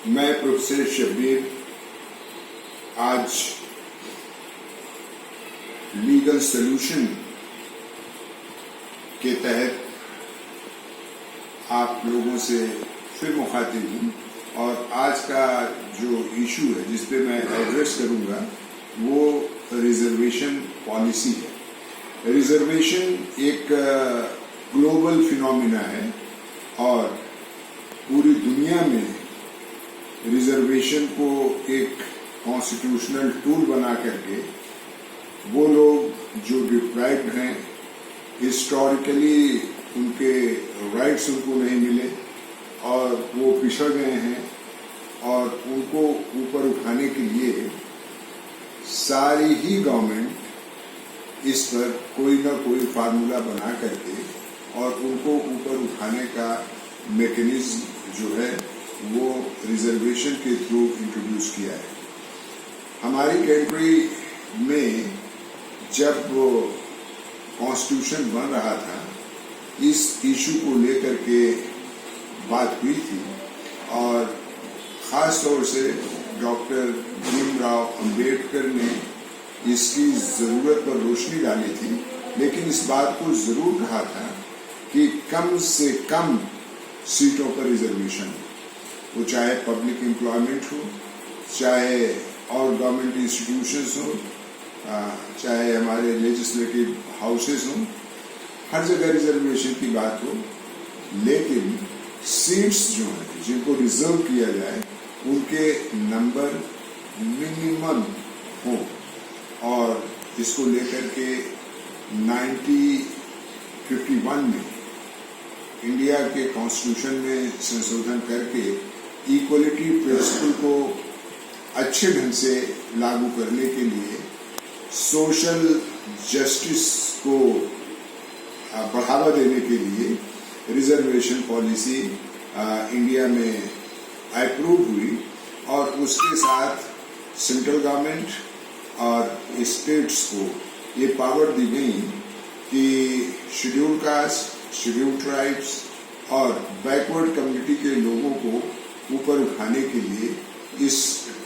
मैं प्रोफेसर शब्बीर आज legal solution के तहत आप लोगों से फिर मुखातिब हूँ और आज का जो इशू है जिस पे मैं एड्रेस करूँगा वो रिजर्वेशन पॉलिसी है। रिजर्वेशन एक ग्लोबल फिनोमिना है और पूरी दुनिया में रिजर्वेशन को एक कॉन्स्टिट्यूशनल टूल बना करके वो लोग जो डिप्राइव्ड हैं, हिस्टोरिकली उनके राइट्स उनको नहीं मिले और वो पिछड़ गए हैं और उनको ऊपर उठाने के लिए सारी ही गवर्नमेंट इस पर कोई ना कोई फार्मूला बना करके और उनको ऊपर उठाने का मैकेनिज्म जो है वो रिजर्वेशन के थ्रू इंट्रोड्यूस किया है। हमारी कंट्री में जब कॉन्स्टिट्यूशन बन रहा था इस इशू को लेकर के बात हुई थी और खास तौर से डॉक्टर भीमराव अंबेडकर ने इसकी जरूरत पर रोशनी डाली थी, लेकिन इस बात को जरूर कहा था कि कम से कम सीटों पर रिजर्वेशन हो, वो चाहे पब्लिक एम्प्लॉयमेंट हो, चाहे और गवर्नमेंट इंस्टीट्यूशंस हो, चाहे हमारे लेजिस्लेटिव हाउसेस हो, हर जगह रिजर्वेशन की बात हो, लेकिन सीट्स जो हैं जिनको रिजर्व किया जाए उनके नंबर मिनिमम हो और इसको लेकर के 1951 में इंडिया के कॉन्स्टिट्यूशन में संशोधन करके इक्वलिटी प्रिंसिपल को अच्छे ढंग से लागू करने के लिए सोशल जस्टिस को बढ़ावा देने के लिए रिजर्वेशन पॉलिसी इंडिया में अप्रूव हुई और उसके साथ सेंट्रल गवर्नमेंट और स्टेट्स को ये पावर दी गई कि शेड्यूल कास्ट, शेड्यूल ट्राइब्स और बैकवर्ड कम्युनिटी के लोगों को ऊपर उठाने के लिए इस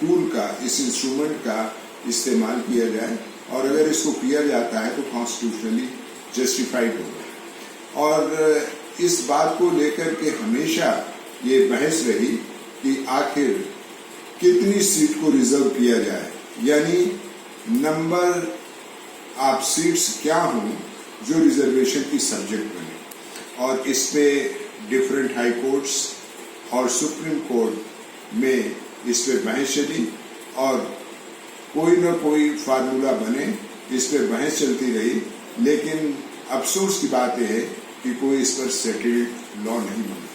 टूल का, इस इंस्ट्रूमेंट का इस्तेमाल किया जाए और अगर इसको किया जाता है तो कॉन्स्टिट्यूशनली जस्टिफाइड होगा। और इस बात को लेकर के हमेशा ये बहस रही कि आखिर कितनी सीट को रिजर्व किया जाए, यानी नंबर ऑफ सीट्स क्या हो जो रिजर्वेशन की सब्जेक्ट बने। और इस पे डिफरेंट हाई कोर्ट्स और सुप्रीम कोर्ट में इस पे बहस चली और कोई न कोई फार्मूला बने, इस पे बहस चलती रही, लेकिन अफसोस की बात यह है कि कोई इस पर सेटल्ड लॉ नहीं बना।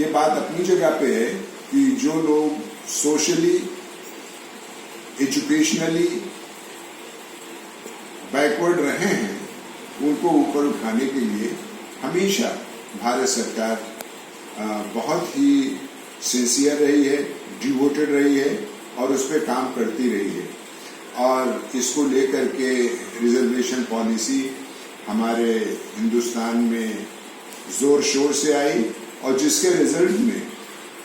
ये बात अपनी जगह पे है कि जो लोग सोशली, एजुकेशनली बैकवर्ड रहे हैं उनको ऊपर उठाने के लिए हमेशा भारत सरकार बहुत ही सिंसियर रही है, डिवोटेड रही है और उस पर काम करती रही है। और इसको लेकर के रिजर्वेशन पॉलिसी हमारे हिंदुस्तान में जोर शोर से आई और जिसके रिजल्ट में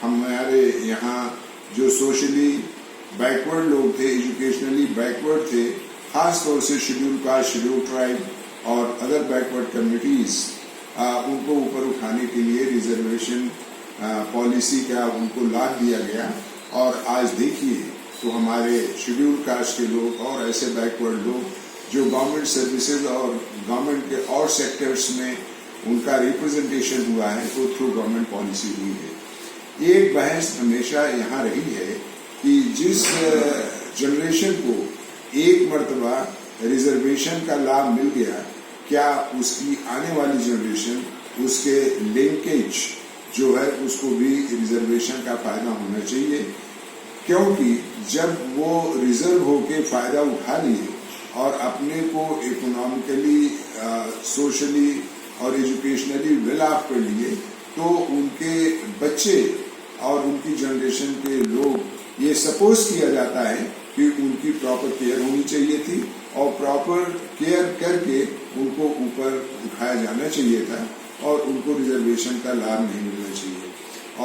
हमारे यहाँ जो सोशली बैकवर्ड लोग थे, एजुकेशनली बैकवर्ड थे, खास तौर से शेड्यूल कास्ट, शेड्यूल ट्राइब और अदर बैकवर्ड कम्युनिटीज, उनको ऊपर उठाने के लिए रिजर्वेशन पॉलिसी का उनको लाभ दिया गया। और आज देखिए तो हमारे शेड्यूल कास्ट के लोग और ऐसे बैकवर्ड लोग जो गवर्नमेंट सर्विसेज और गवर्नमेंट के और सेक्टर्स में उनका रिप्रेजेंटेशन हुआ है वो थ्रू गवर्नमेंट पॉलिसी हुई है। एक बहस हमेशा यहाँ रही है कि जिस जनरेशन को एक मर्तबा रिजर्वेशन का लाभ मिल गया, क्या उसकी आने वाली जनरेशन, उसके लिंकेज जो है उसको भी रिजर्वेशन का फायदा होना चाहिए, क्योंकि जब वो रिजर्व होके फायदा उठा लिए और अपने को इकोनॉमिकली, सोशली और एजुकेशनली वेल ऑफ कर लिए तो उनके बच्चे और उनकी जनरेशन के लोग ये सपोज किया जाता है कि उनकी प्रॉपर केयर होनी चाहिए थी और प्रॉपर केयर करके उनको ऊपर उठाया जाना चाहिए था और उनको रिजर्वेशन का लाभ नहीं मिलना चाहिए।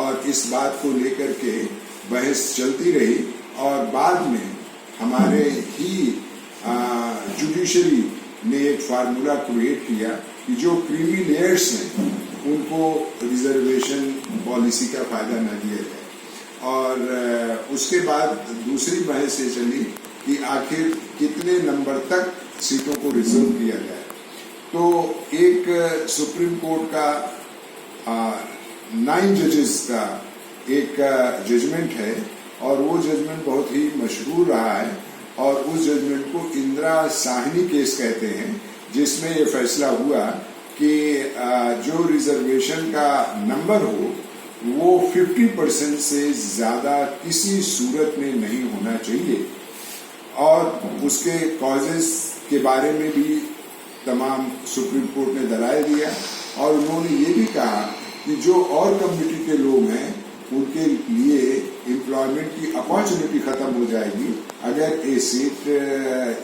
और इस बात को लेकर के बहस चलती रही और बाद में हमारे ही जुडिशरी ने एक फार्मूला क्रिएट किया कि जो क्रीमी लेयर्स हैं उनको रिजर्वेशन पॉलिसी का फायदा न दिया जाए। और उसके बाद दूसरी बहस ये चली कि आखिर कितने नंबर तक सीटों को रिजर्व किया जाए। तो एक सुप्रीम कोर्ट का 9 जजेस का एक जजमेंट है और वो जजमेंट बहुत ही मशहूर रहा है और उस जजमेंट को इंदिरा साहनी केस कहते हैं, जिसमें ये फैसला हुआ कि जो रिजर्वेशन का नंबर हो वो 50% से ज्यादा किसी सूरत में नहीं होना चाहिए और उसके कॉजेस के बारे में भी तमाम सुप्रीम कोर्ट ने दलाल दिया और उन्होंने ये भी कहा कि जो और कम्युनिटी के लोग हैं उनके लिए एम्प्लॉयमेंट की अपॉर्चुनिटी खत्म हो जाएगी अगर ये सीट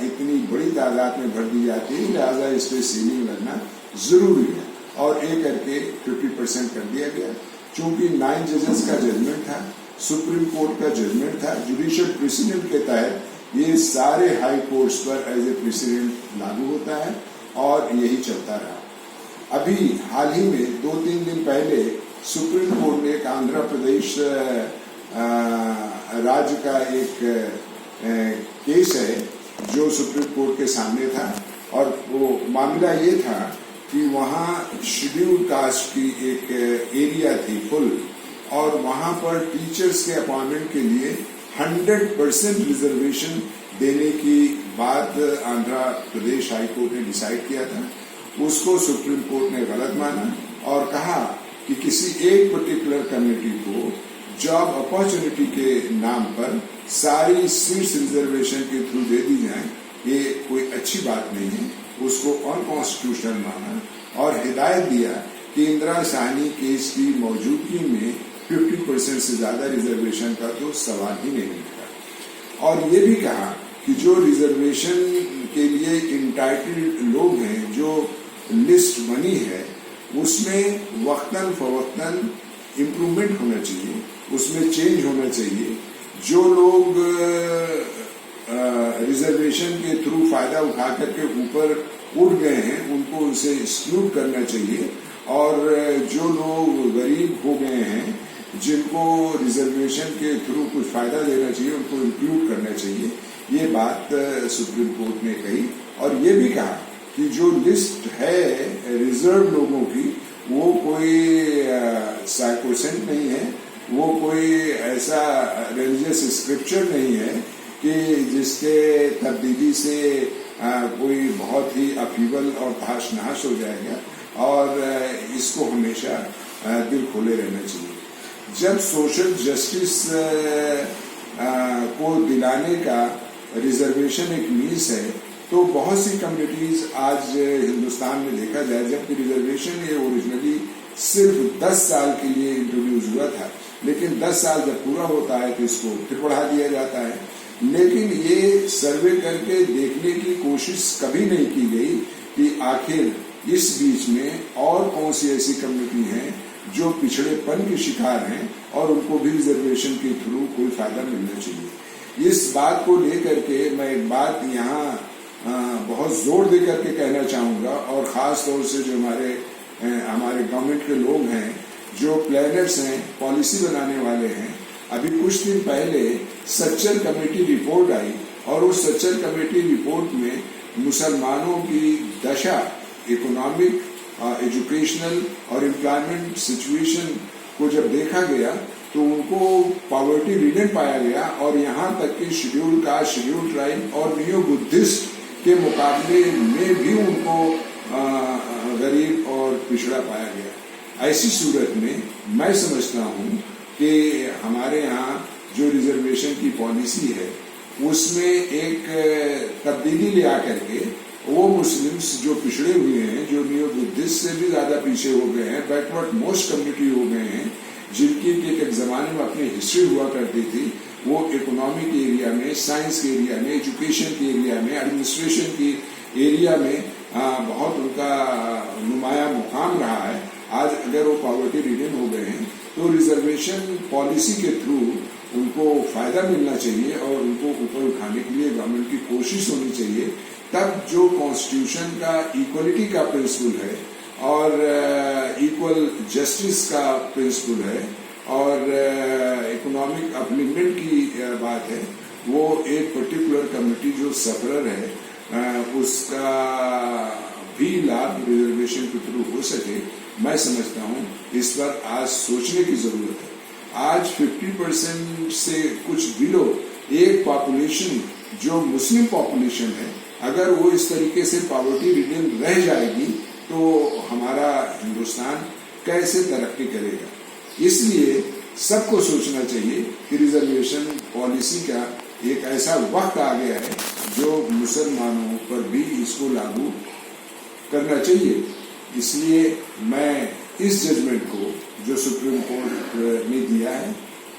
इतनी बड़ी तादाद में भर दी जाती है, लिहाजा इस पे सीलिंग लगना जरूरी है और ये करके 50% कर दिया गया। चूंकि 9 जजेस का जजमेंट था, सुप्रीम कोर्ट का जजमेंट था, जुडिशियल प्रेसिडेंट के तहत ये सारे हाई कोर्ट्स पर एज ए प्रेसिडेंट लागू होता है और यही चलता रहा। अभी हाल ही में 2-3 दिन पहले सुप्रीम कोर्ट ने एक आंध्र प्रदेश राज्य का एक केस है जो सुप्रीम कोर्ट के सामने था और वो मामला ये था कि वहाँ शेड्यूल कास्ट की एक एरिया थी फुल और वहाँ पर टीचर्स के अपॉइंटमेंट के लिए 100% रिजर्वेशन देने की बात आंध्र प्रदेश हाई कोर्ट ने डिसाइड किया था। उसको सुप्रीम कोर्ट ने गलत माना और कहा कि किसी एक पर्टिकुलर कम्युनिटी को जॉब अपॉर्चुनिटी के नाम पर सारी सीट्स रिजर्वेशन के थ्रू दे दी जाए, ये कोई अच्छी बात नहीं है। उसको अनकॉन्स्टिट्यूशनल माना और हिदायत दिया कि इंदिरा साहनी केस की मौजूदगी में 50% से ज्यादा रिजर्वेशन का तो सवाल ही नहीं उठता और ये भी कहा कि जो रिजर्वेशन के लिए इंटाइटल्ड लोग हैं, जो लिस्ट बनी है उसमें वक्तन फवक्तन इम्प्रूवमेंट होना चाहिए, उसमें चेंज होना चाहिए। जो लोग रिजर्वेशन के थ्रू फायदा उठा करके ऊपर उठ गए हैं उनको उनसे एक्सक्लूड करना चाहिए और जो लोग गरीब हो गए हैं जिनको रिजर्वेशन के थ्रू कुछ फायदा देना चाहिए उनको इंक्लूड करना चाहिए। ये बात सुप्रीम कोर्ट ने कही और ये भी कहा कि जो लिस्ट है रिजर्व लोगों की वो कोई साइकोसेंट नहीं है, वो कोई ऐसा रिलीजियस स्क्रिप्चर नहीं है कि जिसके तब्दीली से कोई बहुत ही अपीवल और तहस नहस हो जाएगा और इसको हमेशा दिल खोले रहना चाहिए। जब सोशल जस्टिस को दिलाने का रिजर्वेशन एक मीन्स है तो बहुत सी कम्युनिटीज आज हिंदुस्तान में देखा जाए, जबकि रिजर्वेशन ये ओरिजिनली सिर्फ 10 साल के लिए इंट्रोड्यूस हुआ था, लेकिन 10 साल जब पूरा होता है तो इसको फिर बढ़ा दिया जाता है। लेकिन ये सर्वे करके देखने की कोशिश कभी नहीं की गई कि आखिर इस बीच में और कौन सी ऐसी कम्युनिटी हैं जो पिछड़ेपन के शिकार हैं और उनको भी रिजर्वेशन के थ्रू कोई फायदा मिलना चाहिए। इस बात को लेकर के मैं एक बात यहाँ बहुत जोर दे करके कहना चाहूंगा और खास तौर से जो हमारे गवर्नमेंट के लोग हैं, जो प्लानर्स हैं, पॉलिसी बनाने वाले हैं। अभी कुछ दिन पहले सच्चर कमेटी रिपोर्ट आई और उस सच्चर कमेटी रिपोर्ट में मुसलमानों की दशा, इकोनॉमिक, एजुकेशनल और एम्प्लॉयमेंट सिचुएशन को जब देखा गया तो उनको पॉवर्टी रिडन पाया गया और यहाँ तक कि शेड्यूल कास्ट, शेड्यूल ट्राइब और नियो बुद्धिस्ट के मुकाबले में भी उनको गरीब और पिछड़ा पाया गया। ऐसी सूरत में मैं समझता हूँ कि हमारे यहाँ जो रिजर्वेशन की पॉलिसी है उसमें एक तब्दीली ले आकर के वो मुस्लिम्स जो पिछड़े हुए हैं, जो नियो बुद्धिस्ट से भी ज्यादा पीछे हो गए हैं, बैकवर्ड मोस्ट कम्युनिटी हो गए हैं, जिनकी एक जमाने में अपनी हिस्ट्री हुआ करती थी, वो इकोनॉमिक एरिया में, साइंस के एरिया में, एजुकेशन के एरिया में, एडमिनिस्ट्रेशन की एरिया में बहुत उनका नुमाया मुकाम रहा है। आज अगर वो पॉवर्टी रिडन हो गए हैं तो रिजर्वेशन पॉलिसी के थ्रू उनको उनको फ़ायदा मिलना चाहिए और उनको ऊपर उठाने के लिए गवर्नमेंट की कोशिश होनी चाहिए। तब जो कॉन्स्टिट्यूशन का इक्वलिटी का प्रिंसिपल है और इक्वल जस्टिस का प्रिंसिपल है और इकोनॉमिक अपलिफ्टमेंट की बात है, वो एक पर्टिकुलर कम्युनिटी जो सफरर है उसका भी लाभ रिजर्वेशन के थ्रू हो सके, मैं समझता हूँ इस पर आज सोचने की जरूरत है। आज 50% से कुछ बिलो एक पॉपुलेशन जो मुस्लिम पॉपुलेशन है, अगर वो इस तरीके से पॉवर्टी रिडन रह जाएगी तो हमारा हिंदुस्तान कैसे तरक्की करेगा। इसलिए सबको सोचना चाहिए कि रिजर्वेशन पॉलिसी का एक ऐसा वक्त आ गया है जो मुसलमानों पर भी इसको लागू करना चाहिए। इसलिए मैं इस जजमेंट को जो सुप्रीम कोर्ट ने दिया है,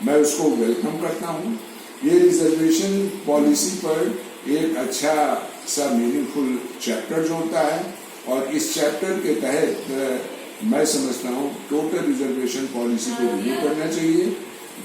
मैं उसको वेलकम करता हूँ। ये रिजर्वेशन पॉलिसी पर एक अच्छा सा मीनिंगफुल चैप्टर जोड़ता है और इस चैप्टर के तहत मैं समझता हूँ टोटल रिजर्वेशन पॉलिसी को रिव्यू करना चाहिए।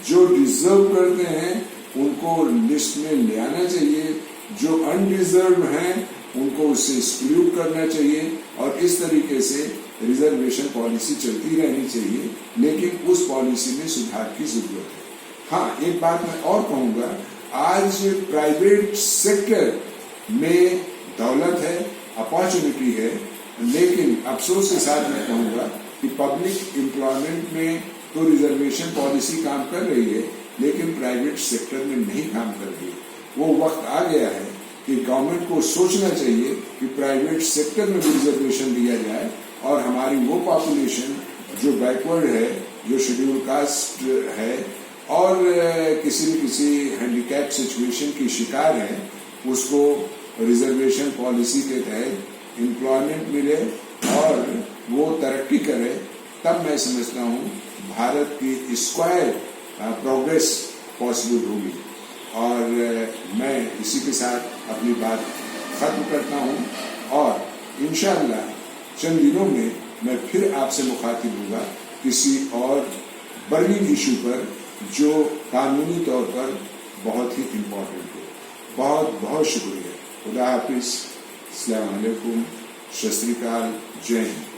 जो डिजर्व करते हैं उनको लिस्ट में ले आना चाहिए, जो अनडिजर्व हैं उनको उससे एक्सक्लूड करना चाहिए और इस तरीके से रिजर्वेशन पॉलिसी चलती रहनी चाहिए, लेकिन उस पॉलिसी में सुधार की जरूरत है। हाँ, एक बात मैं और कहूँगा, आज प्राइवेट सेक्टर में दौलत है, अपॉर्चुनिटी है, लेकिन अफसोस के साथ मैं कहूँगा कि पब्लिक एम्प्लॉयमेंट में तो रिजर्वेशन पॉलिसी काम कर रही है, लेकिन प्राइवेट सेक्टर में नहीं काम कर रही है। वो वक्त आ गया है कि गवर्नमेंट को सोचना चाहिए कि प्राइवेट सेक्टर में भी रिजर्वेशन दिया जाए और हमारी वो पॉपुलेशन जो बैकवर्ड है, जो शेड्यूल कास्ट है और किसी न किसी हैंडीकैप सिचुएशन की शिकार है, उसको रिजर्वेशन पॉलिसी के तहत एम्प्लॉयमेंट मिले और वो तरक्की करे। तब मैं समझता हूँ भारत की स्क्वायर प्रोग्रेस पॉसिबल होगी। और मैं इसी के साथ अपनी बात खत्म करता हूँ और इंशाअल्लाह चंद दिनों में मैं फिर आपसे मुखातिब होगा किसी और बर्निंग इशू पर जो कानूनी तौर पर बहुत ही इम्पोर्टेंट हो। बहुत बहुत शुक्रिया। खुदा हाफिज, अस्सलाम वालेकुम, सत श्री अकाल, जय हिंद।